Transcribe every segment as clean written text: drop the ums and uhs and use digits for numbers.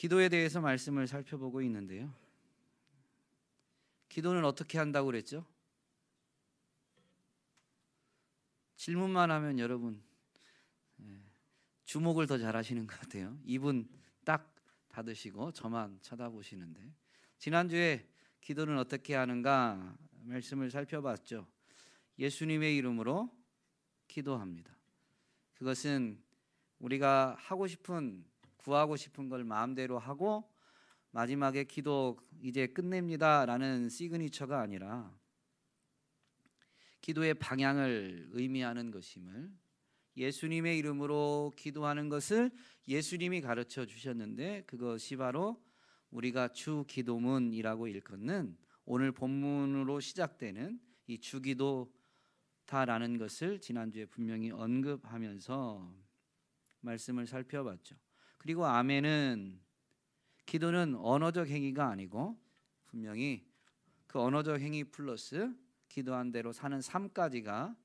기도에 대해서 말씀을 살펴보고 있는데요. 기도는 어떻게 한다고 그랬죠? 질문만 하면 여러분 주목을 더 잘하시는 것 같아요. 입은 딱 닫으시고 저만 쳐다보시는데, 지난주에 기도는 어떻게 하는가 말씀을 살펴봤죠. 예수님의 이름으로 기도합니다. 그것은 우리가 하고 싶은, 구하고 싶은 걸 마음대로 하고 마지막에 기도 이제 끝냅니다 라는 시그니처가 아니라 기도의 방향을 의미하는 것임을, 예수님의 이름으로 기도하는 것을 예수님이 가르쳐 주셨는데, 그것이 바로 우리가 주 기도문이라고 일컫는 오늘 본문으로 시작되는 이 주기도다라는 것을 지난주에 분명히 언급하면서 말씀을 살펴봤죠. 그리고 아멘은, 기도는 언어적 행위가 아니고 분명히 그 언어적 행위 플러스 기도한 대로 사는 삶까지가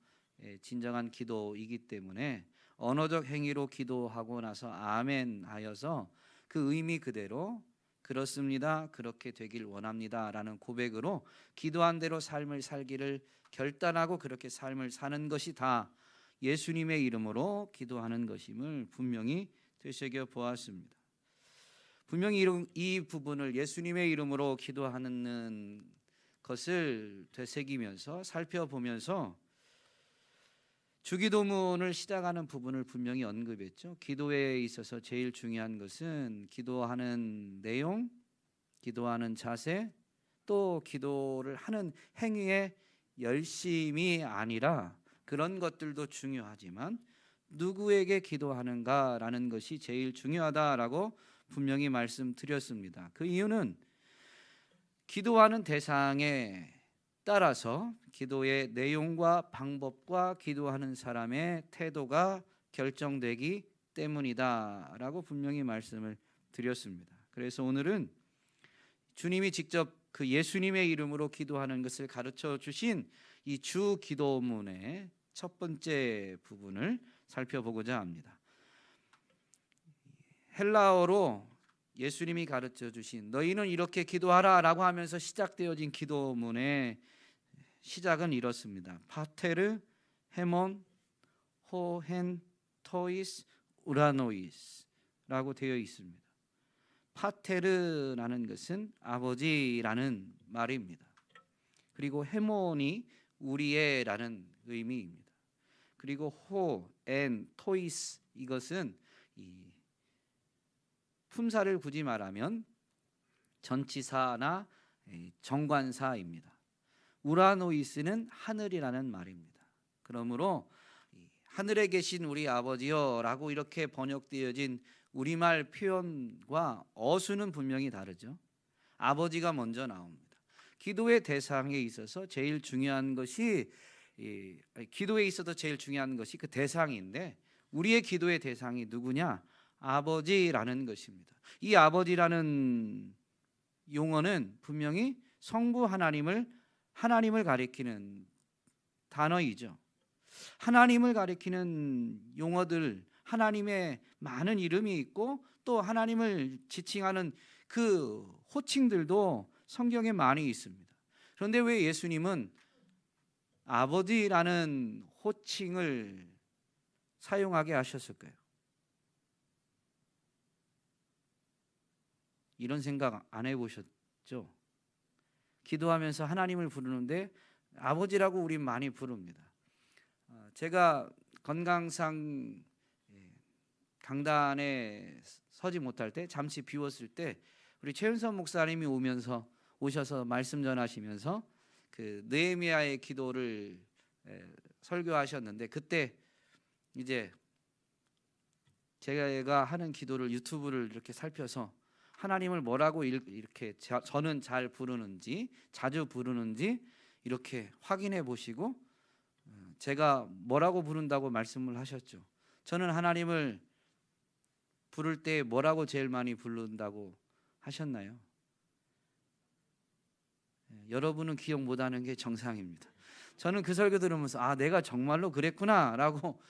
진정한 기도이기 때문에 언어적 행위로 기도하고 나서 아멘 하여서 그 의미 그대로 그렇습니다, 그렇게 되길 원합니다 라는 고백으로 기도한 대로 삶을 살기를 결단하고 그렇게 삶을 사는 것이 다 예수님의 이름으로 기도하는 것임을 분명히 되새겨 보았습니다. 분명히 이 부분을 예수님의 이름으로 기도하는 것을 되새기면서 살펴보면서 주기도문을 시작하는 부분을 분명히 언급했죠. 기도에 있어서 제일 중요한 것은 기도하는 내용, 기도하는 자세, 또 기도를 하는 행위의 열심이 아니라, 그런 것들도 중요하지만 누구에게 기도하는가라는 것이 제일 중요하다라고 분명히 말씀드렸습니다. 그 이유는 기도하는 대상에 따라서 기도의 내용과 방법과 기도하는 사람의 태도가 결정되기 때문이다라고 분명히 말씀을 드렸습니다. 그래서 오늘은 주님이 직접 그 예수님의 이름으로 기도하는 것을 가르쳐 주신 이 주 기도문의 첫 번째 부분을 살펴보고자 합니다. 헬라어로 예수님이 가르쳐 주신 너희는 이렇게 기도하라 라고 하면서 시작되어진 기도문의 시작은 이렇습니다. 파테르 헤몬 호헨 토이스 우라노이스 라고 되어 있습니다. 파테르라는 것은 아버지라는 말입니다. 그리고 헤몬이 우리의 라는 의미입니다. 그리고 호, 엔, 토이스, 이것은 이 품사를 굳이 말하면 전치사나 정관사입니다. 우라노이스는 하늘이라는 말입니다. 그러므로 하늘에 계신 우리 아버지여 라고 이렇게 번역되어진 우리말 표현과 어수는 분명히 다르죠. 아버지가 먼저 나옵니다. 기도의 대상에 있어서 제일 중요한 것이, 기도에 있어서 제일 중요한 것이 그 대상인데, 우리의 기도의 대상이 누구냐? 아버지라는 것입니다. 이 아버지라는 용어는 분명히 성부 하나님을 가리키는 단어이죠. 하나님을 가리키는 용어들, 하나님의 많은 이름이 있고 또 하나님을 지칭하는 그 호칭들도 성경에 많이 있습니다. 그런데 왜 예수님은 아버지라는 호칭을 사용하게 하셨을까요? 이런 생각 안 해보셨죠? 기도하면서 하나님을 부르는데 아버지라고 우리 많이 부릅니다. 제가 건강상 강단에 서지 못할 때, 잠시 비웠을 때 우리 최은선 목사님이 오셔서 말씀 전하시면서 그 느헤미야의 기도를 설교하셨는데, 그때 이제 제가 하는 기도를 유튜브를 이렇게 살펴서 하나님을 뭐라고 이렇게 저는 잘 부르는지, 자주 부르는지 이렇게 확인해 보시고 제가 뭐라고 부른다고 말씀을 하셨죠. 저는 하나님을 부를 때 뭐라고 제일 많이 부른다고 하셨나요? 여러분은 기억 못하는 게 정상입니다. 저는 그 설교 들으면서 내가 정말로 그랬구나 라고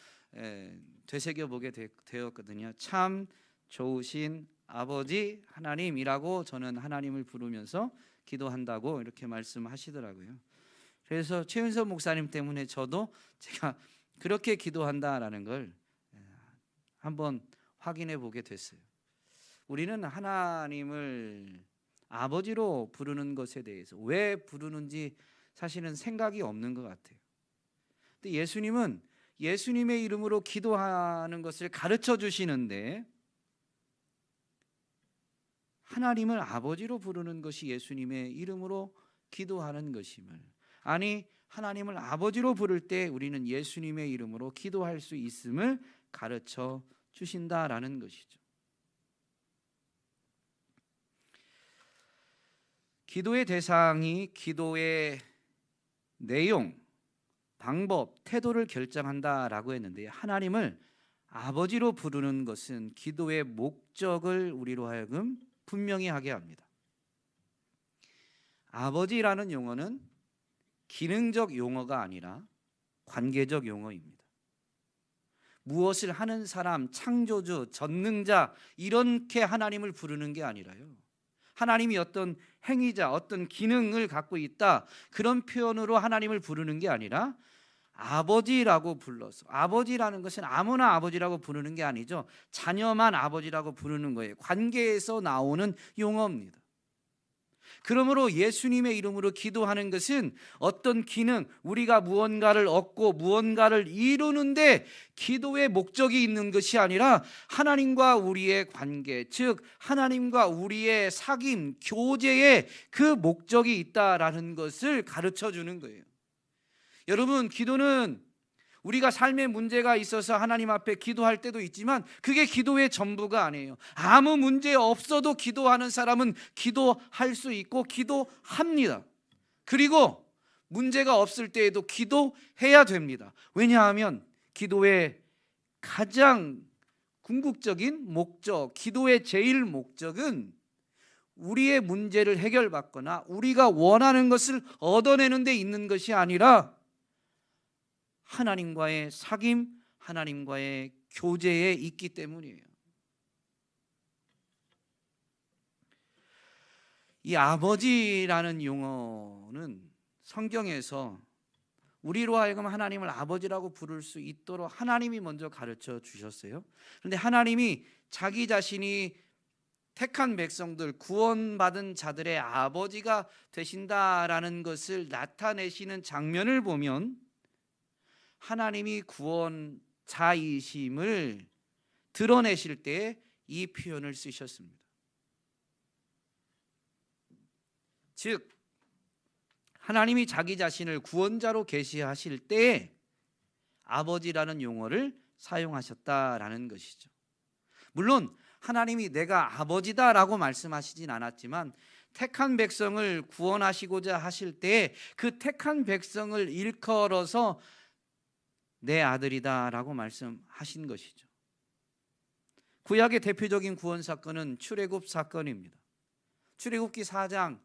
되새겨보게 되었거든요. 참 좋으신 아버지 하나님이라고 저는 하나님을 부르면서 기도한다고 이렇게 말씀하시더라고요. 그래서 최윤석 목사님 때문에 저도 제가 그렇게 기도한다라는 걸 한번 확인해 보게 됐어요. 우리는 하나님을 아버지로 부르는 것에 대해서 왜 부르는지 사실은 생각이 없는 것 같아요. 근데 예수님은 예수님의 이름으로 기도하는 것을 가르쳐 주시는데 하나님을 아버지로 부르는 것이 예수님의 이름으로 기도하는 것임을, 아니 하나님을 아버지로 부를 때 우리는 예수님의 이름으로 기도할 수 있음을 가르쳐 주신다라는 것이죠. 기도의 대상이 기도의 내용, 방법, 태도를 결정한다라고 했는데, 하나님을 아버지로 부르는 것은 기도의 목적을 우리로 하여금 분명히 하게 합니다. 아버지라는 용어는 기능적 용어가 아니라 관계적 용어입니다. 무엇을 하는 사람, 창조주, 전능자 이렇게 하나님을 부르는 게 아니라요, 하나님이 어떤 행위자, 어떤 기능을 갖고 있다 그런 표현으로 하나님을 부르는 게 아니라 아버지라고 불러서, 아버지라는 것은 아무나 아버지라고 부르는 게 아니죠. 자녀만 아버지라고 부르는 거예요. 관계에서 나오는 용어입니다. 그러므로 예수님의 이름으로 기도하는 것은 어떤 기능, 우리가 무언가를 얻고 무언가를 이루는데 기도의 목적이 있는 것이 아니라 하나님과 우리의 관계, 즉 하나님과 우리의 사귐, 교제에 그 목적이 있다라는 것을 가르쳐 주는 거예요. 여러분, 기도는 우리가 삶에 문제가 있어서 하나님 앞에 기도할 때도 있지만 그게 기도의 전부가 아니에요. 아무 문제 없어도 기도하는 사람은 기도할 수 있고 기도합니다. 그리고 문제가 없을 때에도 기도해야 됩니다. 왜냐하면 기도의 가장 궁극적인 목적, 기도의 제일 목적은 우리의 문제를 해결받거나 우리가 원하는 것을 얻어내는 데 있는 것이 아니라 하나님과의 사귐, 하나님과의 교제에 있기 때문이에요. 이 아버지라는 용어는 성경에서 우리로 하여금 하나님을 아버지라고 부를 수 있도록 하나님이 먼저 가르쳐 주셨어요. 그런데 하나님이 자기 자신이 택한 백성들, 구원받은 자들의 아버지가 되신다라는 것을 나타내시는 장면을 보면 하나님이 구원자이심을 드러내실 때 이 표현을 쓰셨습니다. 즉 하나님이 자기 자신을 구원자로 계시하실 때 아버지라는 용어를 사용하셨다라는 것이죠. 물론 하나님이 내가 아버지다라고 말씀하시진 않았지만 택한 백성을 구원하시고자 하실 때 그 택한 백성을 일컬어서 내 아들이다 라고 말씀하신 것이죠. 구약의 대표적인 구원 사건은 출애굽 사건입니다. 출애굽기 4장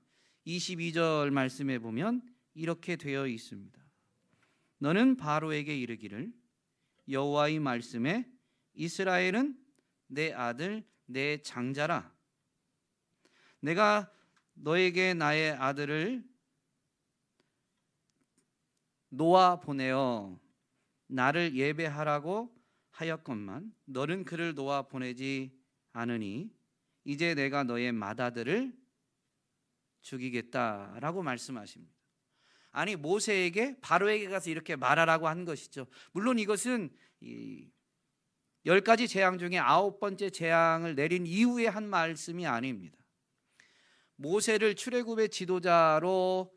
22절 말씀에 보면 이렇게 되어 있습니다. 너는 바로에게 이르기를 여호와의 말씀에 이스라엘은 내 아들 내 장자라. 내가 너에게 나의 아들을 놓아 보내어 나를 예배하라고 하였건만 너는 그를 놓아 보내지 않으니 이제 내가 너의 맏아들을 죽이겠다라고 말씀하십니다. 아니 모세에게 바로에게 가서 이렇게 말하라고 한 것이죠. 물론 이것은 10가지 재앙 중에 9번째 재앙을 내린 이후에 한 말씀이 아닙니다. 모세를 출애굽의 지도자로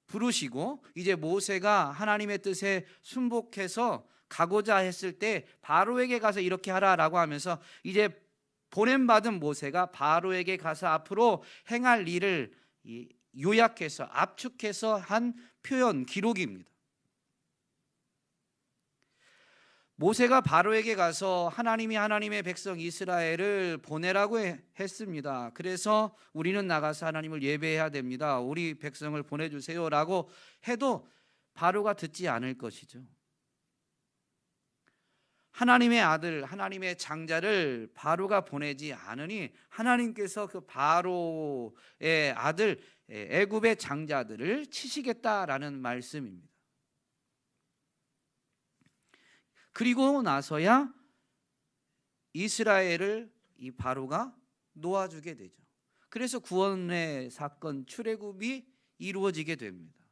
부르시고 이제 모세가 하나님의 뜻에 순복해서 가고자 했을 때 바로에게 가서 이렇게 하라라고 하면서 이제 보냄받은 모세가 바로에게 가서 앞으로 행할 일을 요약해서 압축해서 한 표현, 기록입니다. 모세가 바로에게 가서 하나님이 하나님의 백성 이스라엘을 보내라고 했습니다. 그래서 우리는 나가서 하나님을 예배해야 됩니다. 우리 백성을 보내주세요 라고 해도 바로가 듣지 않을 것이죠. 하나님의 아들, 하나님의 장자를 바로가 보내지 않으니 하나님께서 그 바로의 아들 애굽의 장자들을 치시겠다라는 말씀입니다. 그리고 나서야 이스라엘을 이 바로가 놓아주게 되죠. 그래서 구원의 사건 출애굽이 이루어지게 됩니다.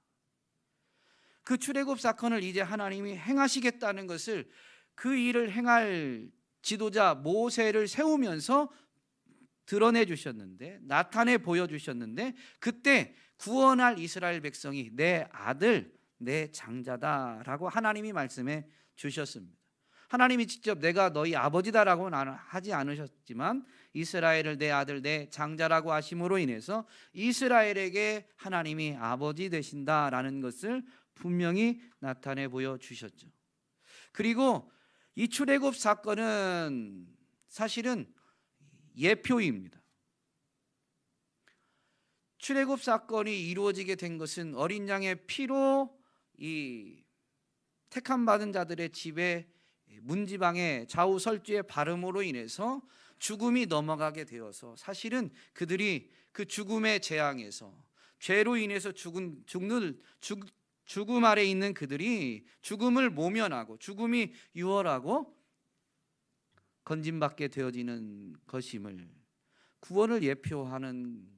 그 출애굽 사건을 이제 하나님이 행하시겠다는 것을 그 일을 행할 지도자 모세를 세우면서 드러내 주셨는데, 나타내 보여주셨는데, 그때 구원할 이스라엘 백성이 내 아들, 내 장자다라고 하나님이 말씀해 주셨습니다. 하나님이 직접 내가 너희 아버지다라고는 하지 않으셨지만 이스라엘을 내 아들, 내 장자라고 하심으로 인해서 이스라엘에게 하나님이 아버지 되신다라는 것을 분명히 나타내 보여주셨죠. 그리고 이 출애굽 사건은 사실은 예표입니다. 출애굽 사건이 이루어지게 된 것은 어린 양의 피로 이 택함 받은 자들의 집에 문지방에 좌우 설주의 발음으로 인해서 죽음이 넘어가게 되어서 사실은 그들이 그 죽음의 재앙에서 죄로 인해서 죽음 아래 있는 그들이 죽음을 모면하고 죽음이 유월하고 건짐받게 되어지는 것임을 구원을 예표하는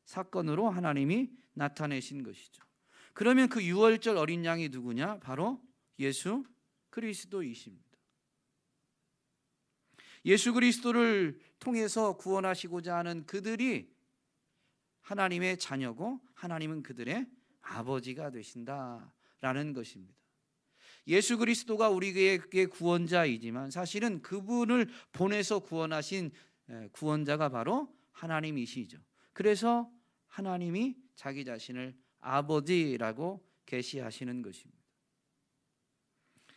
사건으로 하나님이 나타내신 것이죠. 그러면 그 유월절 어린 양이 누구냐? 바로 예수 그리스도이십니다. 예수 그리스도를 통해서 구원하시고자 하는 그들이 하나님의 자녀고 하나님은 그들의 아버지가 되신다라는 것입니다. 예수 그리스도가 우리에게 구원자이지만 사실은 그분을 보내서 구원하신 구원자가 바로 하나님이시죠. 그래서 하나님이 자기 자신을 아버지라고 계시하시는 것입니다.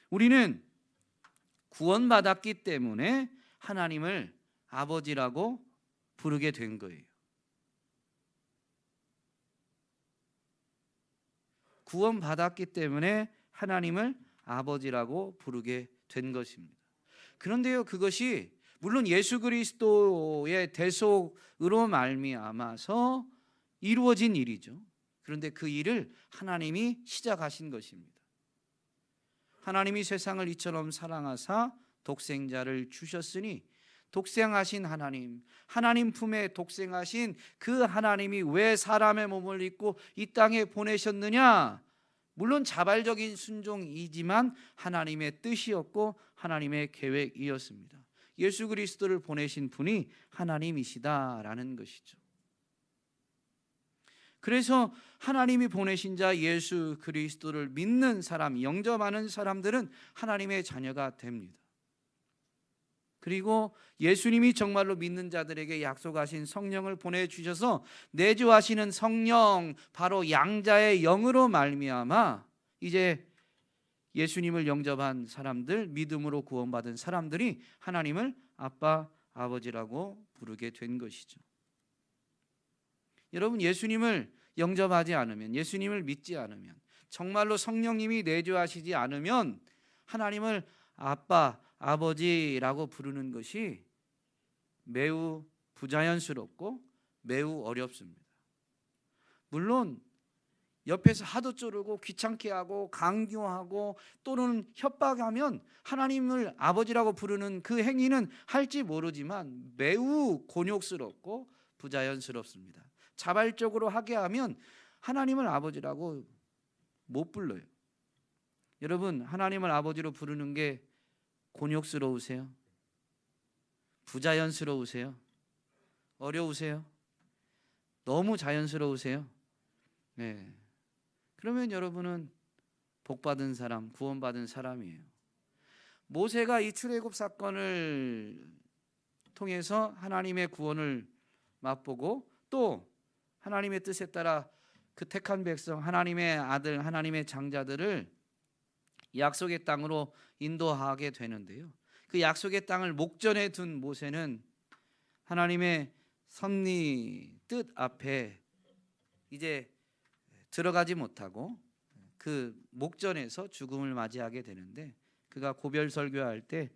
우리는 구원받았기 때문에 하나님을 아버지라고 부르게 된 거예요. 구원받았기 때문에 하나님을 아버지라고 부르게 된 것입니다. 그런데요, 그것이 물론 예수 그리스도의 대속으로 말미암아서 이루어진 일이죠. 그런데 그 일을 하나님이 시작하신 것입니다. 하나님이 세상을 이처럼 사랑하사 독생자를 주셨으니 독생하신 하나님 품에 독생하신 그 하나님이 왜 사람의 몸을 입고 이 땅에 보내셨느냐? 물론 자발적인 순종이지만 하나님의 뜻이었고 하나님의 계획이었습니다. 예수 그리스도를 보내신 분이 하나님이시다라는 것이죠. 그래서 하나님이 보내신 자 예수 그리스도를 믿는 사람, 영접하는 사람들은 하나님의 자녀가 됩니다. 그리고 예수님이 정말로 믿는 자들에게 약속하신 성령을 보내주셔서 내주하시는 성령, 바로 양자의 영으로 말미암아 이제 예수님을 영접한 사람들, 믿음으로 구원받은 사람들이 하나님을 아빠, 아버지라고 부르게 된 것이죠. 여러분, 예수님을 영접하지 않으면, 예수님을 믿지 않으면, 정말로 성령님이 내주하시지 않으면 하나님을 아빠, 아버지라고 부르는 것이 매우 부자연스럽고 매우 어렵습니다. 물론 옆에서 하도 쪼르고 귀찮게 하고 강요하고 또는 협박하면 하나님을 아버지라고 부르는 그 행위는 할지 모르지만 매우 곤욕스럽고 부자연스럽습니다. 자발적으로 하게 하면 하나님을 아버지라고 못 불러요. 여러분, 하나님을 아버지로 부르는 게 곤욕스러우세요? 부자연스러우세요? 어려우세요? 너무 자연스러우세요? 네. 그러면 여러분은 복받은 사람, 구원받은 사람이에요. 모세가 이 출애굽 사건을 통해서 하나님의 구원을 맛보고 또 하나님의 뜻에 따라 그 택한 백성, 하나님의 아들, 하나님의 장자들을 약속의 땅으로 인도하게 되는데요. 그 약속의 땅을 목전에 둔 모세는 하나님의 섭리 뜻 앞에 이제 들어가지 못하고 그 목전에서 죽음을 맞이하게 되는데, 그가 고별 설교할 때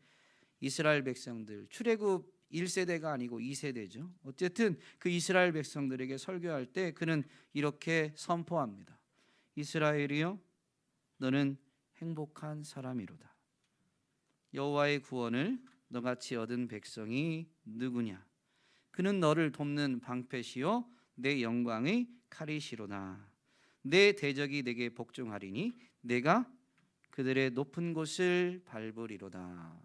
이스라엘 백성들, 출애굽 1세대가 아니고 2세대죠. 어쨌든 그 이스라엘 백성들에게 설교할 때 그는 이렇게 선포합니다. 이스라엘이여, 너는 행복한 사람이로다. 여호와의 구원을 너같이 얻은 백성이 누구냐? 그는 너를 돕는 방패시요 내 영광의 칼이시로다. 내 대적이 내게 복종하리니 내가 그들의 높은 곳을 밟으리로다.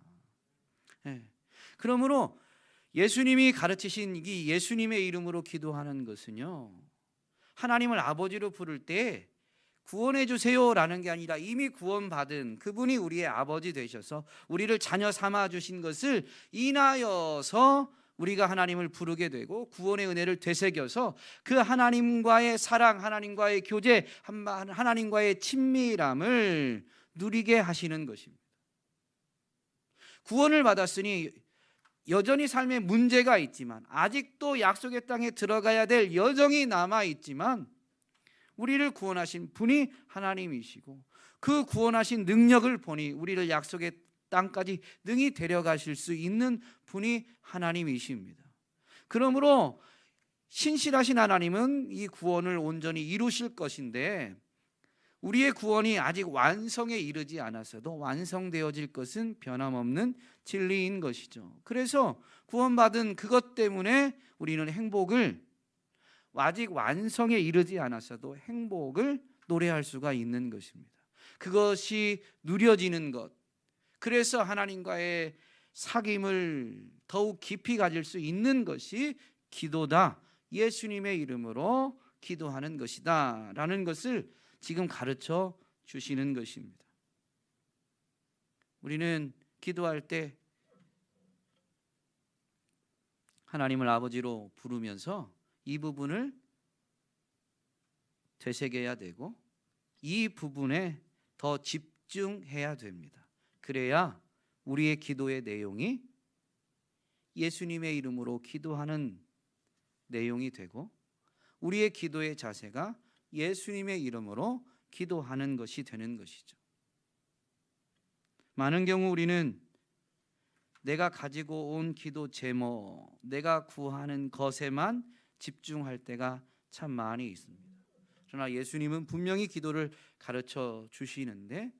그러므로 예수님이 가르치신 이 예수님의 이름으로 기도하는 것은요, 하나님을 아버지로 부를 때 구원해 주세요라는 게 아니라 이미 구원받은 그분이 우리의 아버지 되셔서 우리를 자녀 삼아 주신 것을 인하여서 우리가 하나님을 부르게 되고 구원의 은혜를 되새겨서 그 하나님과의 사랑, 하나님과의 교제, 하나님과의 친밀함을 누리게 하시는 것입니다. 구원을 받았으니 여전히 삶에 문제가 있지만, 아직도 약속의 땅에 들어가야 될 여정이 남아 있지만, 우리를 구원하신 분이 하나님이시고 그 구원하신 능력을 보니 우리를 약속의 땅까지 능히 데려가실 수 있는 분이 하나님이십니다. 그러므로 신실하신 하나님은 이 구원을 온전히 이루실 것인데, 우리의 구원이 아직 완성에 이르지 않았어도 완성되어질 것은 변함없는 진리인 것이죠. 그래서 구원받은 그것 때문에 우리는 행복을, 아직 완성에 이르지 않았어도 행복을 노래할 수가 있는 것입니다. 그것이 누려지는 것, 그래서 하나님과의 사귐을 더욱 깊이 가질 수 있는 것이 기도다, 예수님의 이름으로 기도하는 것이다 라는 것을 지금 가르쳐 주시는 것입니다. 우리는 기도할 때 하나님을 아버지로 부르면서 이 부분을 되새겨야 되고 이 부분에 더 집중해야 됩니다. 그래야 우리의 기도의 내용이 예수님의 이름으로 기도하는 내용이 되고 우리의 기도의 자세가 예수님의 이름으로 기도하는 것이 되는 것이죠. 많은 경우 우리는 내가 가지고 온 기도 제목, 내가 구하는 것에만 집중할 때가 참 많이 있습니다. 그러나 예수님은 분명히 기도를 가르쳐 주시는데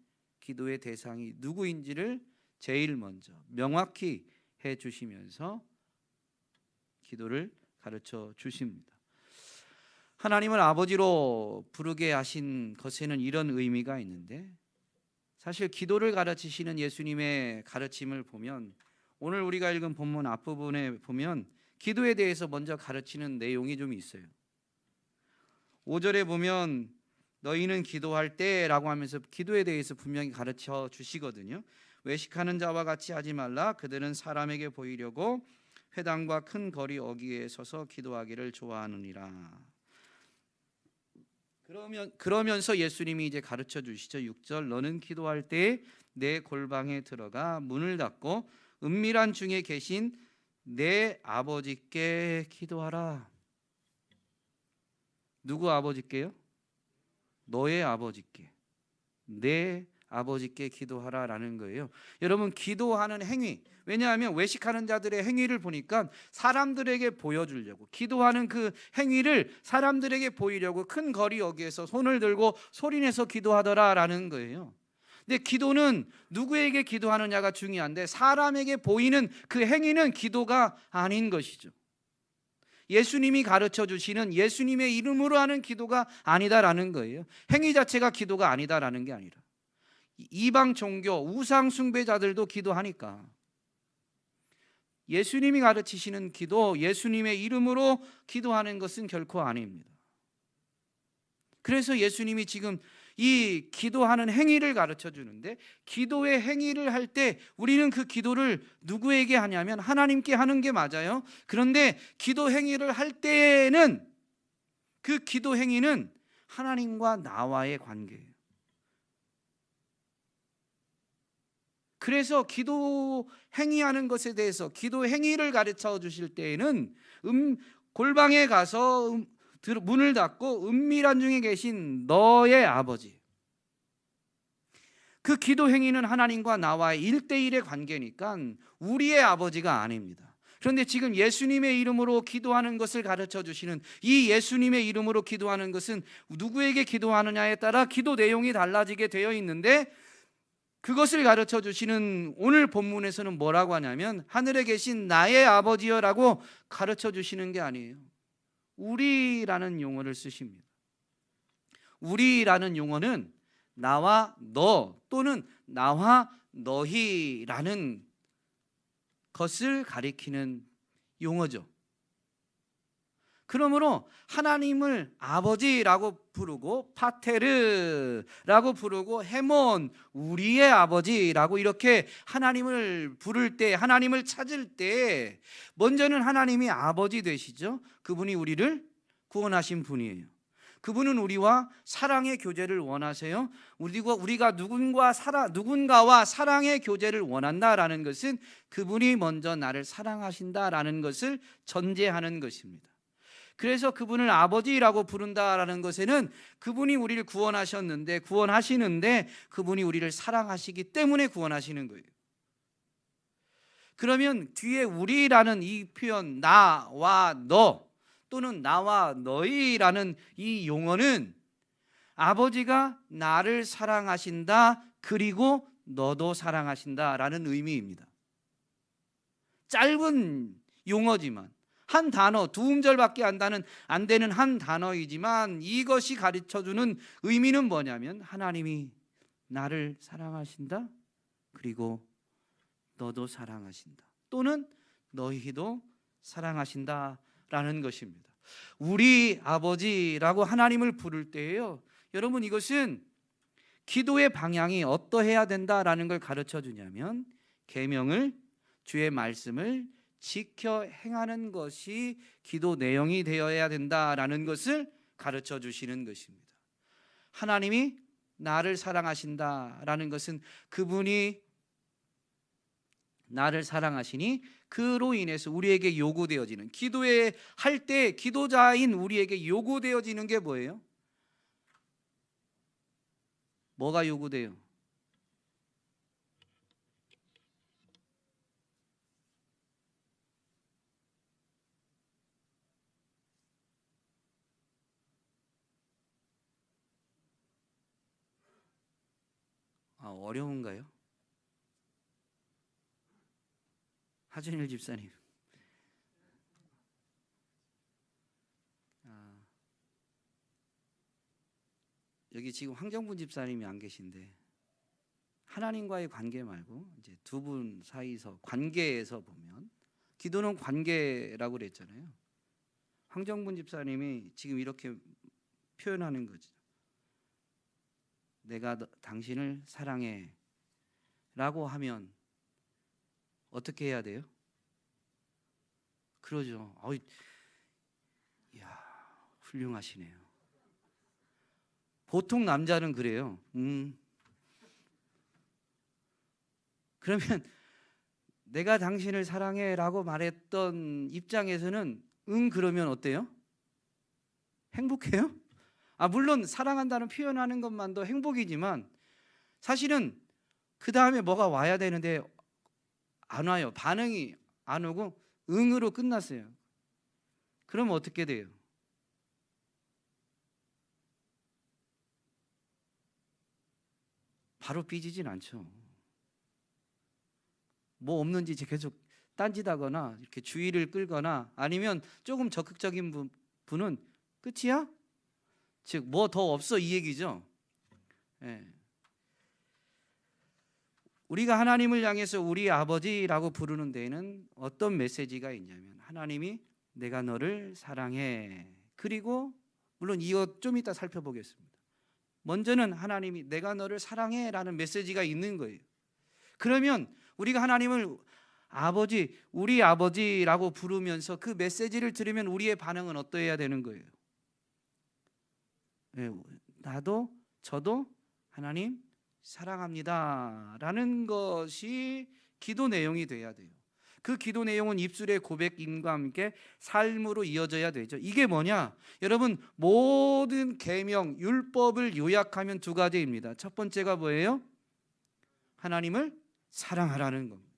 기도의 대상이 누구인지를 제일 먼저 명확히 해 주시면서 기도를 가르쳐 주십니다. 하나님을 아버지로 부르게 하신 것에는 이런 의미가 있는데, 사실 기도를 가르치시는 예수님의 가르침을 보면 오늘 우리가 읽은 본문 앞부분에 보면 기도에 대해서 먼저 가르치는 내용이 좀 있어요. 5절에 보면 너희는 기도할 때라고 하면서 기도에 대해서 분명히 가르쳐 주시거든요. 외식하는 자와 같이 하지 말라. 그들은 사람에게 보이려고 회당과 큰 거리 어귀에 서서 기도하기를 좋아하느니라. 그러면서 예수님이 이제 가르쳐 주시죠. 6절, 너는 기도할 때 내 골방에 들어가 문을 닫고 은밀한 중에 계신 내 아버지께 기도하라. 누구 아버지께요? 너의 아버지께, 내 아버지께 기도하라라는 거예요. 여러분, 기도하는 행위, 왜냐하면 외식하는 자들의 행위를 보니까 사람들에게 보여주려고, 기도하는 그 행위를 사람들에게 보이려고 큰 거리 어귀에서 손을 들고 소리내서 기도하더라라는 거예요. 근데 기도는 누구에게 기도하느냐가 중요한데 사람에게 보이는 그 행위는 기도가 아닌 것이죠. 예수님이 가르쳐 주시는 예수님의 이름으로 하는 기도가 아니다라는 거예요. 행위 자체가 기도가 아니다라는 게 아니라 이방 종교 우상 숭배자들도 기도하니까 예수님이 가르치시는 기도, 예수님의 이름으로 기도하는 것은 결코 아닙니다. 그래서 예수님이 지금 이 기도하는 행위를 가르쳐 주는데, 기도의 행위를 할 때 우리는 그 기도를 누구에게 하냐면 하나님께 하는 게 맞아요. 그런데 기도 행위를 할 때에는 그 기도 행위는 하나님과 나와의 관계예요. 그래서 기도 행위하는 것에 대해서 기도 행위를 가르쳐 주실 때에는 골방에 가서 문을 닫고 은밀한 중에 계신 너의 아버지, 그 기도 행위는 하나님과 나와의 1대1의 관계니까 우리의 아버지가 아닙니다. 그런데 지금 예수님의 이름으로 기도하는 것을 가르쳐 주시는, 이 예수님의 이름으로 기도하는 것은 누구에게 기도하느냐에 따라 기도 내용이 달라지게 되어 있는데, 그것을 가르쳐 주시는 오늘 본문에서는 뭐라고 하냐면 하늘에 계신 나의 아버지여라고 가르쳐 주시는 게 아니에요. 우리라는 용어를 쓰십니다. 우리라는 용어는 나와 너 또는 나와 너희라는 것을 가리키는 용어죠. 그러므로 하나님을 아버지라고 부르고 파테르라고 부르고 헤몬 우리의 아버지라고 이렇게 하나님을 부를 때, 하나님을 찾을 때 먼저는 하나님이 아버지 되시죠. 그분이 우리를 구원하신 분이에요. 그분은 우리와 사랑의 교제를 원하세요. 우리가 누군가와 사랑의 교제를 원한다라는 것은 그분이 먼저 나를 사랑하신다라는 것을 전제하는 것입니다. 그래서 그분을 아버지라고 부른다라는 것에는 그분이 우리를 구원하시는데 그분이 우리를 사랑하시기 때문에 구원하시는 거예요. 그러면 뒤에 우리라는 이 표현 나와 너 또는 나와 너희라는 이 용어는 아버지가 나를 사랑하신다, 그리고 너도 사랑하신다라는 의미입니다. 짧은 용어지만 한 단어, 두 음절밖에 안 되는 한 단어이지만 이것이 가르쳐주는 의미는 뭐냐면 하나님이 나를 사랑하신다, 그리고 너도 사랑하신다, 또는 너희도 사랑하신다라는 것입니다. 우리 아버지라고 하나님을 부를 때예요, 여러분, 이것은 기도의 방향이 어떠해야 된다라는 걸 가르쳐 주냐면 계명을, 주의 말씀을 지켜 행하는 것이 기도 내용이 되어야 된다라는 것을 가르쳐 주시는 것입니다. 하나님이 나를 사랑하신다라는 것은 그분이 나를 사랑하시니 그로 인해서 우리에게 요구되어지는, 기도에 할 때 기도자인 우리에게 요구되어지는 게 뭐예요? 뭐가 요구돼요? 어려운가요? 하준일 집사님. 여기 지금 황정분 집사님이 안 계신데, 하나님과의 관계 말고 이제 두 분 사이에서 관계에서 보면 기도는 관계라고 그랬잖아요. 황정분 집사님이 지금 이렇게 표현하는 거죠. 내가 당신을 사랑해 라고 하면 어떻게 해야 돼요? 그러죠. 이야, 훌륭하시네요. 보통 남자는 그래요. 그러면 내가 당신을 사랑해 라고 말했던 입장에서는 그러면 어때요? 행복해요? 물론 사랑한다는 표현하는 것만도 행복이지만 사실은 그 다음에 뭐가 와야 되는데 안 와요. 반응이 안 오고 응으로 끝났어요. 그럼 어떻게 돼요? 바로 삐지진 않죠. 뭐 없는지 계속 딴짓하거나 이렇게 주의를 끌거나 아니면 조금 적극적인 분은 끝이야? 즉 뭐 더 없어 이 얘기죠. 예. 우리가 하나님을 향해서 우리 아버지라고 부르는 데에는 어떤 메시지가 있냐면 하나님이 내가 너를 사랑해, 그리고 물론 이거 좀 이따 살펴보겠습니다. 먼저는 하나님이 내가 너를 사랑해 라는 메시지가 있는 거예요. 그러면 우리가 하나님을 아버지, 우리 아버지라고 부르면서 그 메시지를 들으면 우리의 반응은 어떠해야 되는 거예요? 나도 저도 하나님 사랑합니다 라는 것이 기도 내용이 돼야 돼요. 그 기도 내용은 입술의 고백임과 함께 삶으로 이어져야 되죠. 이게 뭐냐? 여러분, 모든 계명, 율법을 요약하면 두 가지입니다. 첫 번째가 뭐예요? 하나님을 사랑하라는 겁니다.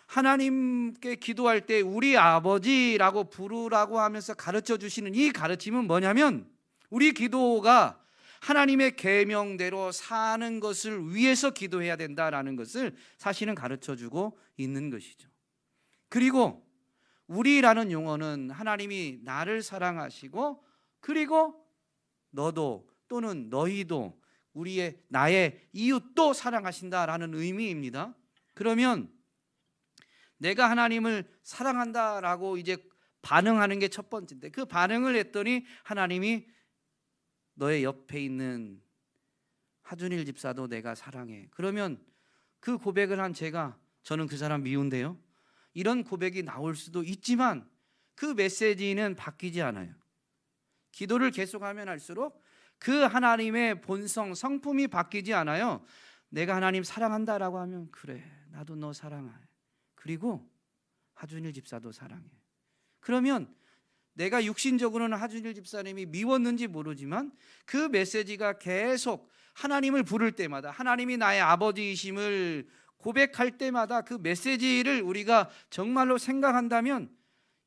하나님께 기도할 때 우리 아버지라고 부르라고 하면서 가르쳐 주시는 이 가르침은 뭐냐면, 우리 기도가 하나님의 계명대로 사는 것을 위해서 기도해야 된다라는 것을 사실은 가르쳐 주고 있는 것이죠. 그리고 우리라는 용어는 하나님이 나를 사랑하시고, 그리고 너도 또는 너희도 나의 이웃도 사랑하신다라는 의미입니다. 그러면 내가 하나님을 사랑한다라고 이제 반응하는 게 첫 번째인데, 그 반응을 했더니 하나님이 너의 옆에 있는 하준일 집사도 내가 사랑해. 그러면 그 고백을 한 제가 저는 그 사람 미운데요, 이런 고백이 나올 수도 있지만 그 메시지는 바뀌지 않아요. 기도를 계속하면 할수록 그 하나님의 본성, 성품이 바뀌지 않아요. 내가 하나님 사랑한다라고 하면 그래, 나도 너 사랑해. 그리고 하준일 집사도 사랑해. 그러면 내가 육신적으로는 하준일 집사님이 미웠는지 모르지만 그 메시지가 계속 하나님을 부를 때마다, 하나님이 나의 아버지이심을 고백할 때마다 그 메시지를 우리가 정말로 생각한다면,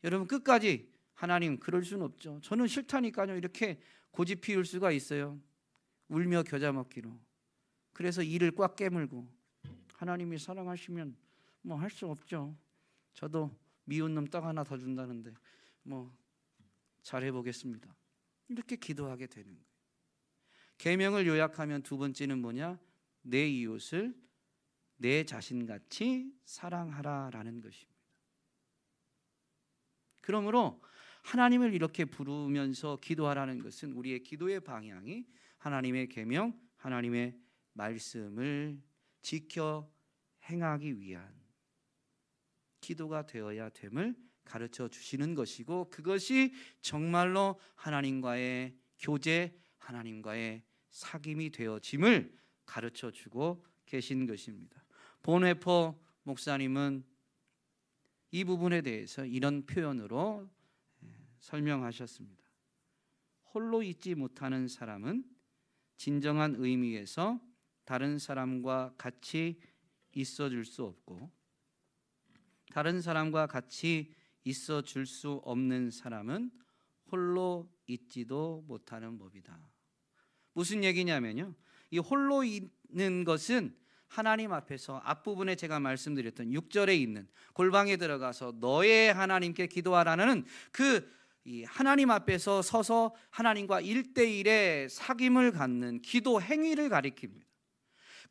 여러분 끝까지 하나님 그럴 수는 없죠, 저는 싫다니까요, 이렇게 고집 피울 수가 있어요. 울며 겨자 먹기로. 그래서 이를 꽉 깨물고 하나님이 사랑하시면 뭐 할 수 없죠, 저도 미운 놈 떡 하나 더 준다는데 뭐 잘해보겠습니다, 이렇게 기도하게 되는 거예요. 계명을 요약하면 두 번째는 뭐냐? 내 이웃을 내 자신같이 사랑하라라는 것입니다. 그러므로 하나님을 이렇게 부르면서 기도하라는 것은 우리의 기도의 방향이 하나님의 계명, 하나님의 말씀을 지켜 행하기 위한 기도가 되어야 됨을 가르쳐 주시는 것이고, 그것이 정말로 하나님과의 교제, 하나님과의 사귐이 되어짐을 가르쳐 주고 계신 것입니다. 본회포 목사님은 이 부분에 대해서 이런 표현으로 설명하셨습니다. 홀로 있지 못하는 사람은 진정한 의미에서 다른 사람과 같이 있어 줄 수 없고, 다른 사람과 같이 있어 줄 수 없는 사람은 홀로 있지도 못하는 법이다. 무슨 얘기냐면요, 이 홀로 있는 것은 하나님 앞에서 앞부분에 제가 말씀드렸던 6절에 있는 골방에 들어가서 너의 하나님께 기도하라는 이 하나님 앞에서 서서 하나님과 1대1의 사귐을 갖는 기도 행위를 가리킵니다.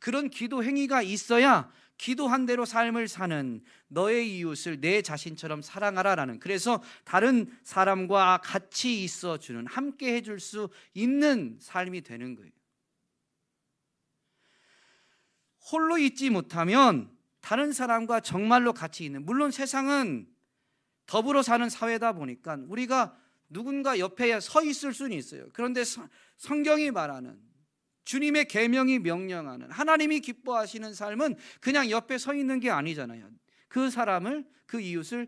그런 기도 행위가 있어야 기도한 대로 삶을 사는, 너의 이웃을 내 자신처럼 사랑하라라는, 그래서 다른 사람과 같이 있어주는, 함께 해줄 수 있는 삶이 되는 거예요. 홀로 있지 못하면 다른 사람과 정말로 같이 있는, 물론 세상은 더불어 사는 사회다 보니까 우리가 누군가 옆에 서 있을 수는 있어요. 그런데 성경이 말하는, 주님의 계명이 명령하는, 하나님이 기뻐하시는 삶은 그냥 옆에 서 있는 게 아니잖아요. 그 사람을, 그 이웃을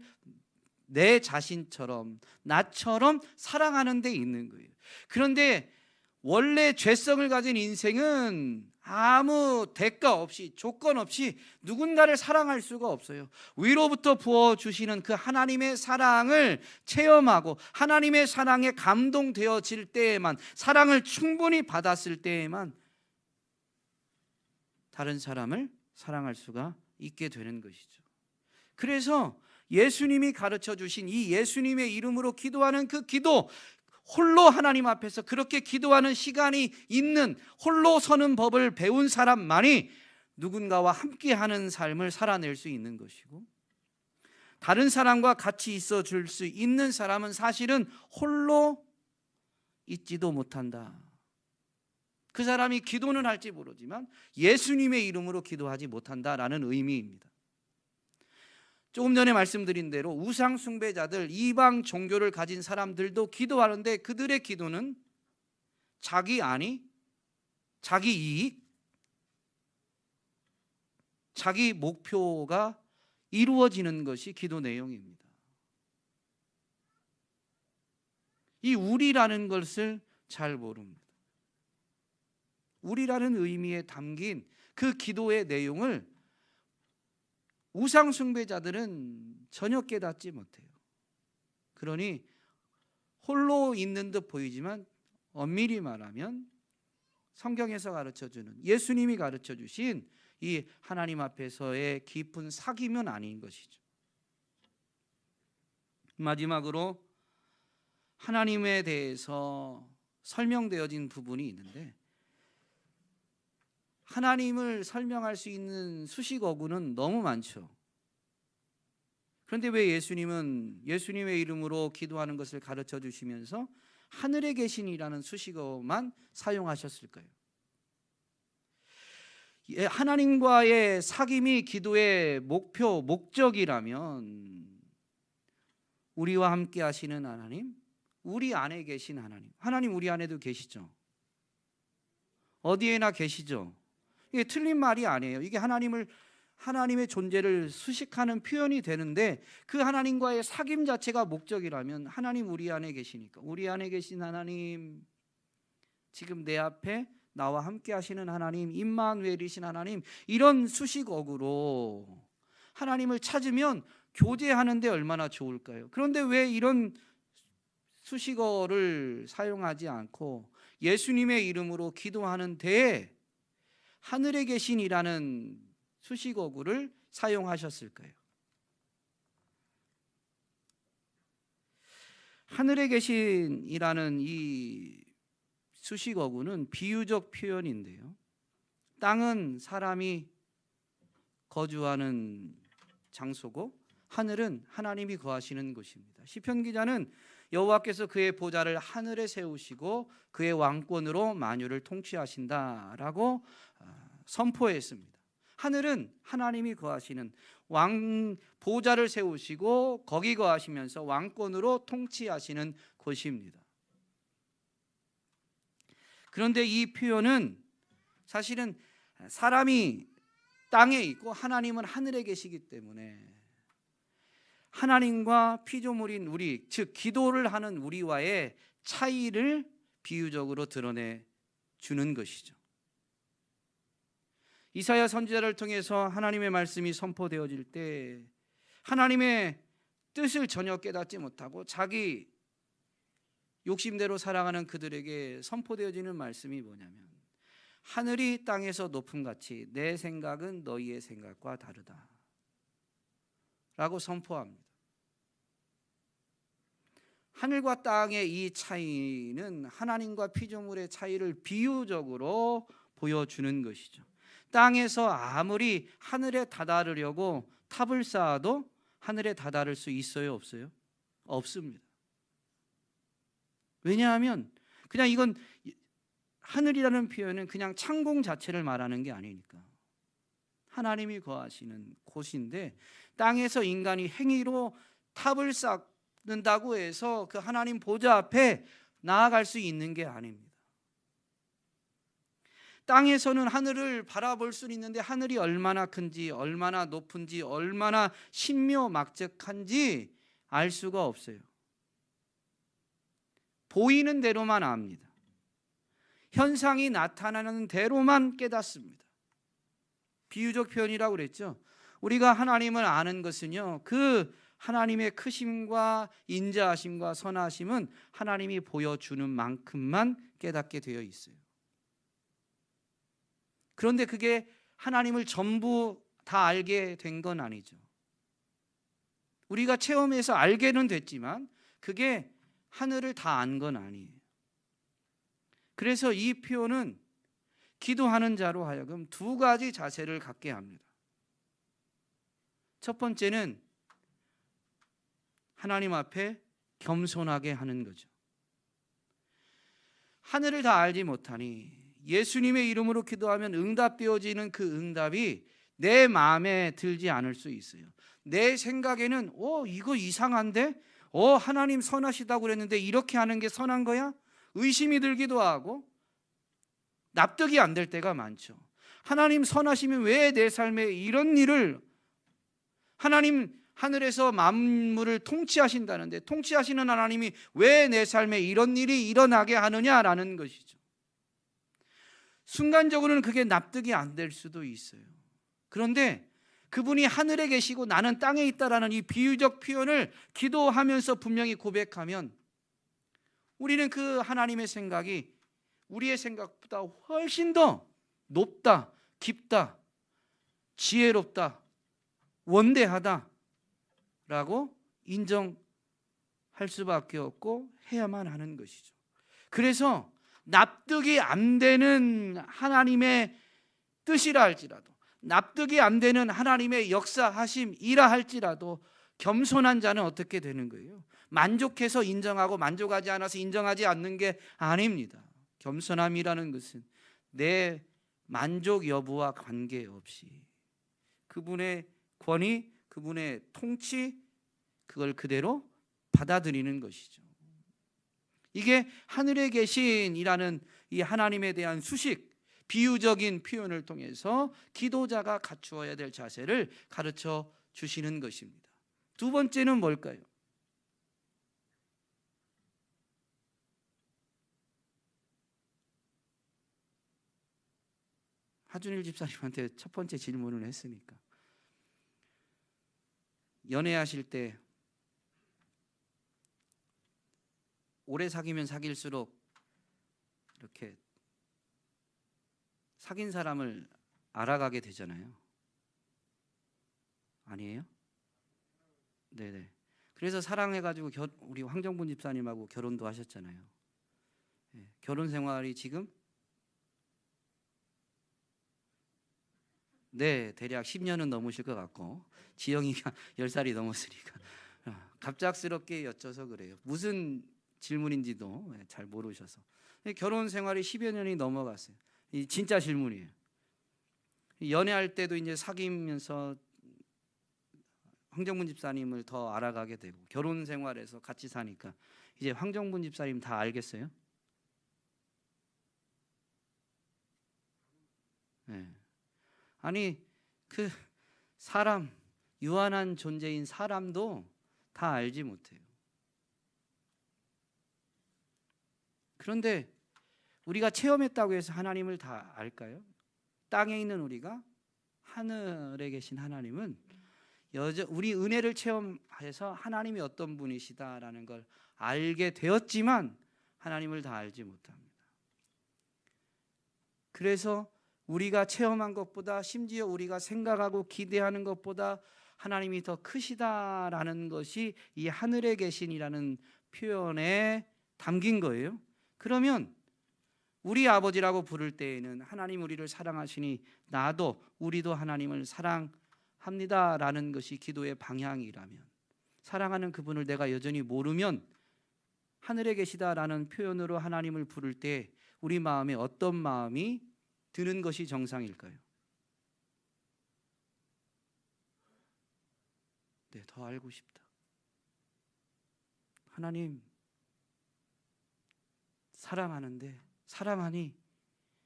내 자신처럼, 나처럼 사랑하는 데 있는 거예요. 그런데 원래 죄성을 가진 인생은 아무 대가 없이, 조건 없이 누군가를 사랑할 수가 없어요. 위로부터 부어주시는 그 하나님의 사랑을 체험하고 하나님의 사랑에 감동되어질 때에만, 사랑을 충분히 받았을 때에만 다른 사람을 사랑할 수가 있게 되는 것이죠. 그래서 예수님이 가르쳐 주신 이 예수님의 이름으로 기도하는 그 기도, 홀로 하나님 앞에서 그렇게 기도하는 시간이 있는, 홀로 서는 법을 배운 사람만이 누군가와 함께하는 삶을 살아낼 수 있는 것이고, 다른 사람과 같이 있어 줄 수 있는 사람은 사실은 홀로 있지도 못한다. 그 사람이 기도는 할지 모르지만 예수님의 이름으로 기도하지 못한다라는 의미입니다. 조금 전에 말씀드린 대로 우상 숭배자들, 이방 종교를 가진 사람들도 기도하는데 그들의 기도는 자기 안위, 자기 이익, 자기 목표가 이루어지는 것이 기도 내용입니다. 이 우리라는 것을 잘 모릅니다. 우리라는 의미에 담긴 그 기도의 내용을 우상 숭배자들은 전혀 깨닫지 못해요. 그러니 홀로 있는 듯 보이지만 엄밀히 말하면 성경에서 가르쳐주는, 예수님이 가르쳐주신 이 하나님 앞에서의 깊은 사귐은 아닌 것이죠. 마지막으로 하나님에 대해서 설명되어진 부분이 있는데, 하나님을 설명할 수 있는 수식어구는 너무 많죠. 그런데 왜 예수님은 예수님의 이름으로 기도하는 것을 가르쳐 주시면서 하늘에 계신이라는 수식어만 사용하셨을까요? 하나님과의 사귐이 기도의 목표, 목적이라면 우리와 함께 하시는 하나님, 우리 안에 계신 하나님, 하나님 우리 안에도 계시죠. 어디에나 계시죠. 이게 틀린 말이 아니에요. 이게 하나님의 존재를 수식하는 표현이 되는데, 그 하나님과의 사귐 자체가 목적이라면 하나님 우리 안에 계시니까, 우리 안에 계신 하나님, 지금 내 앞에 나와 함께 하시는 하나님, 임마누엘이신 하나님, 이런 수식어구로 하나님을 찾으면 교제하는데 얼마나 좋을까요? 그런데 왜 이런 수식어를 사용하지 않고 예수님의 이름으로 기도하는 데에 하늘에 계신이라는 수식어구를 사용하셨을까요? 하늘에 계신이라는 이 수식어구는 비유적 표현인데요, 땅은 사람이 거주하는 장소고 하늘은 하나님이 거하시는 곳입니다. 시편 기자는 여호와께서 그의 보좌를 하늘에 세우시고 그의 왕권으로 만유를 통치하신다라고 선포했습니다. 하늘은 하나님이 거하시는 보좌를 세우시고 거기 거하시면서 왕권으로 통치하시는 곳입니다. 그런데 이 표현은 사실은 사람이 땅에 있고 하나님은 하늘에 계시기 때문에 하나님과 피조물인 우리, 즉 기도를 하는 우리와의 차이를 비유적으로 드러내 주는 것이죠. 이사야 선지자를 통해서 하나님의 말씀이 선포되어질 때 하나님의 뜻을 전혀 깨닫지 못하고 자기 욕심대로 살아가는 그들에게 선포되어지는 말씀이 뭐냐면, 하늘이 땅에서 높음같이 내 생각은 너희의 생각과 다르다 라고 선포합니다. 하늘과 땅의 이 차이는 하나님과 피조물의 차이를 비유적으로 보여주는 것이죠. 땅에서 아무리 하늘에 다다르려고 탑을 쌓아도 하늘에 다다를 수 있어요, 없어요? 없습니다. 왜냐하면 그냥 이건 하늘이라는 표현은 그냥 창공 자체를 말하는 게 아니니까. 하나님이 거하시는 곳인데 땅에서 인간이 행위로 탑을 쌓는다고 해서 그 하나님 보좌 앞에 나아갈 수 있는 게 아닙니다. 땅에서는 하늘을 바라볼 수는 있는데 하늘이 얼마나 큰지, 얼마나 높은지, 얼마나 신묘막측한지 알 수가 없어요. 보이는 대로만 압니다. 현상이 나타나는 대로만 깨닫습니다. 비유적 표현이라고 그랬죠. 우리가 하나님을 아는 것은요, 그 하나님의 크심과 인자하심과 선하심은 하나님이 보여주는 만큼만 깨닫게 되어 있어요. 그런데 그게 하나님을 전부 다 알게 된 건 아니죠. 우리가 체험해서 알게는 됐지만 그게 하늘을 다 안 건 아니에요. 그래서 이 표현은 기도하는 자로 하여금 두 가지 자세를 갖게 합니다. 첫 번째는 하나님 앞에 겸손하게 하는 거죠. 하늘을 다 알지 못하니 예수님의 이름으로 기도하면 응답되어지는 그 응답이 내 마음에 들지 않을 수 있어요. 내 생각에는 이거 이상한데? 하나님 선하시다고 그랬는데 이렇게 하는 게 선한 거야? 의심이 들기도 하고 납득이 안 될 때가 많죠. 하나님 선하시면 왜 내 삶에 이런 일을, 하나님 하늘에서 만물을 통치하신다는데 통치하시는 하나님이 왜 내 삶에 이런 일이 일어나게 하느냐라는 것이죠. 순간적으로는 그게 납득이 안 될 수도 있어요. 그런데 그분이 하늘에 계시고 나는 땅에 있다라는 이 비유적 표현을 기도하면서 분명히 고백하면 우리는 그 하나님의 생각이 우리의 생각보다 훨씬 더 높다, 깊다, 지혜롭다, 원대하다 라고 인정할 수밖에 없고 해야만 하는 것이죠. 그래서 납득이 안 되는 하나님의 뜻이라 할지라도, 납득이 안 되는 하나님의 역사하심이라 할지라도 겸손한 자는 어떻게 되는 거예요? 만족해서 인정하고 만족하지 않아서 인정하지 않는 게 아닙니다. 겸손함이라는 것은 내 만족 여부와 관계없이 그분의 권위, 그분의 통치, 그걸 그대로 받아들이는 것이죠. 이게 하늘에 계신이라는 이 하나님에 대한 수식, 비유적인 표현을 통해서 기도자가 갖추어야 될 자세를 가르쳐 주시는 것입니다. 두 번째는 뭘까요? 하준일 집사님한테 첫 번째 질문을 했으니까, 연애하실 때 오래 사귀면 사귈수록 이렇게 사귄 사람을 알아가게 되잖아요. 아니에요? 네네. 그래서 사랑해가지고 우리 황정분 집사님하고 결혼도 하셨잖아요. 네. 결혼 생활이 지금 네, 대략 10년은 넘으실 것 같고 지영이가 10살이 넘었으니까 갑작스럽게 여쭤서 그래요. 무슨 질문인지도 잘 모르셔서. 결혼 생활이 10여 년이 넘어갔어요. 이 진짜 질문이에요. 연애할 때도 이제 사귀면서 황정분 집사님을 더 알아가게 되고, 결혼 생활에서 같이 사니까 이제 황정분 집사님 다 알겠어요? 네. 아니 그 사람, 유한한 존재인 사람도 다 알지 못해요. 그런데 우리가 체험했다고 해서 하나님을 다 알까요? 땅에 있는 우리가 하늘에 계신 하나님은 우리 은혜를 체험해서 하나님이 어떤 분이시다라는 걸 알게 되었지만 하나님을 다 알지 못합니다. 그래서 우리가 체험한 것보다, 심지어 우리가 생각하고 기대하는 것보다 하나님이 더 크시다라는 것이 이 하늘에 계신이라는 표현에 담긴 거예요. 그러면 우리 아버지라고 부를 때에는 하나님 우리를 사랑하시니 나도 우리도 하나님을 사랑합니다라는 것이 기도의 방향이라면, 사랑하는 그분을 내가 여전히 모르면 하늘에 계시다라는 표현으로 하나님을 부를 때 우리 마음에 어떤 마음이 드는 것이 정상일까요? 네, 더 알고 싶다. 하나님 사랑하는데, 사랑하니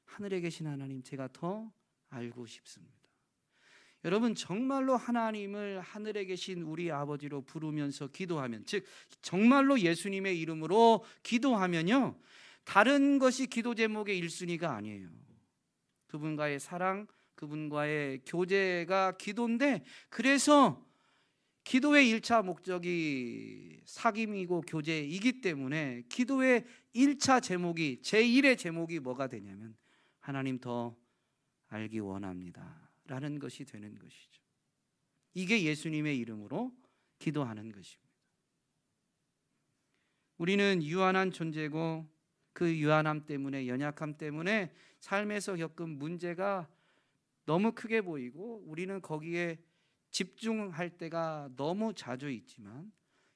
하늘에 계신 하나님 제가 더 알고 싶습니다. 여러분, 정말로 하나님을 하늘에 계신 우리 아버지로 부르면서 기도하면, 즉 정말로 예수님의 이름으로 기도하면요, 다른 것이 기도 제목의 1순위가 아니에요. 그분과의 사랑, 그분과의 교제가 기도인데, 그래서 기도의 1차 목적이 사귐이고 교제이기 때문에 기도의 1차 제목이, 제1의 제목이 뭐가 되냐면 하나님 더 알기 원합니다 라는 것이 되는 것이죠. 이게 예수님의 이름으로 기도하는 것입니다. 우리는 유한한 존재고 그 유한함 때문에, 연약함 때문에 삶에서 겪은 문제가 너무 크게 보이고 우리는 거기에 집중할 때가 너무 자주 있지만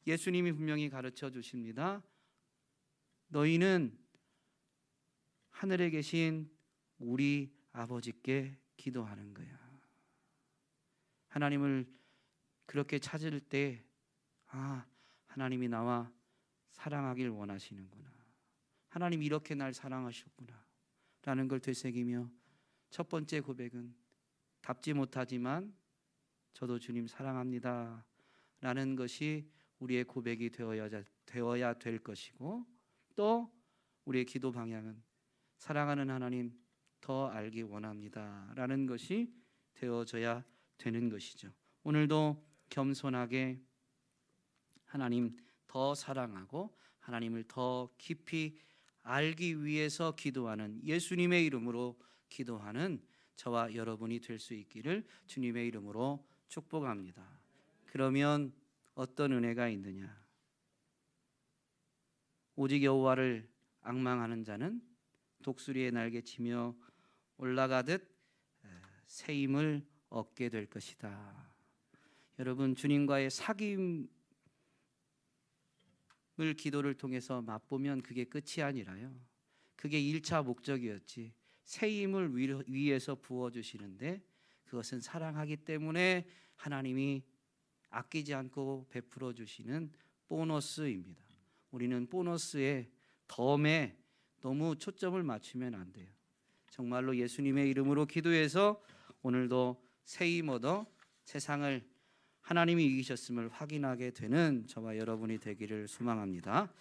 예수님이 분명히 가르쳐 주십니다. 너희는 하늘에 계신 우리 아버지께 기도하는 거야. 하나님을 그렇게 찾을 때, 하나님이 나와 사랑하길 원하시는구나, 하나님 이렇게 날 사랑하셨구나 라는 걸 되새기며, 첫 번째 고백은 답지 못하지만 저도 주님 사랑합니다 라는 것이 우리의 고백이 되어야 될 것이고, 또 우리의 기도 방향은 사랑하는 하나님 더 알기 원합니다라는 것이 되어져야 되는 것이죠. 오늘도 겸손하게 하나님 더 사랑하고 하나님을 더 깊이 알기 위해서 기도하는, 예수님의 이름으로 기도하는 저와 여러분이 될 수 있기를 주님의 이름으로 축복합니다. 그러면 어떤 은혜가 있느냐? 오직 여호와를 앙망하는 자는 독수리의 날개치며 올라가듯 새 힘을 얻게 될 것이다. 여러분, 주님과의 사귐을 기도를 통해서 맛보면 그게 끝이 아니라요, 그게 1차 목적이었지, 새 힘을 위에서 부어주시는데 그것은 사랑하기 때문에 하나님이 아끼지 않고 베풀어 주시는 보너스입니다. 우리는 보너스에, 덤에 너무 초점을 맞추면 안 돼요. 정말로 예수님의 이름으로 기도해서 오늘도 새 힘 얻어 세상을 하나님이 이기셨음을 확인하게 되는 저와 여러분이 되기를 소망합니다.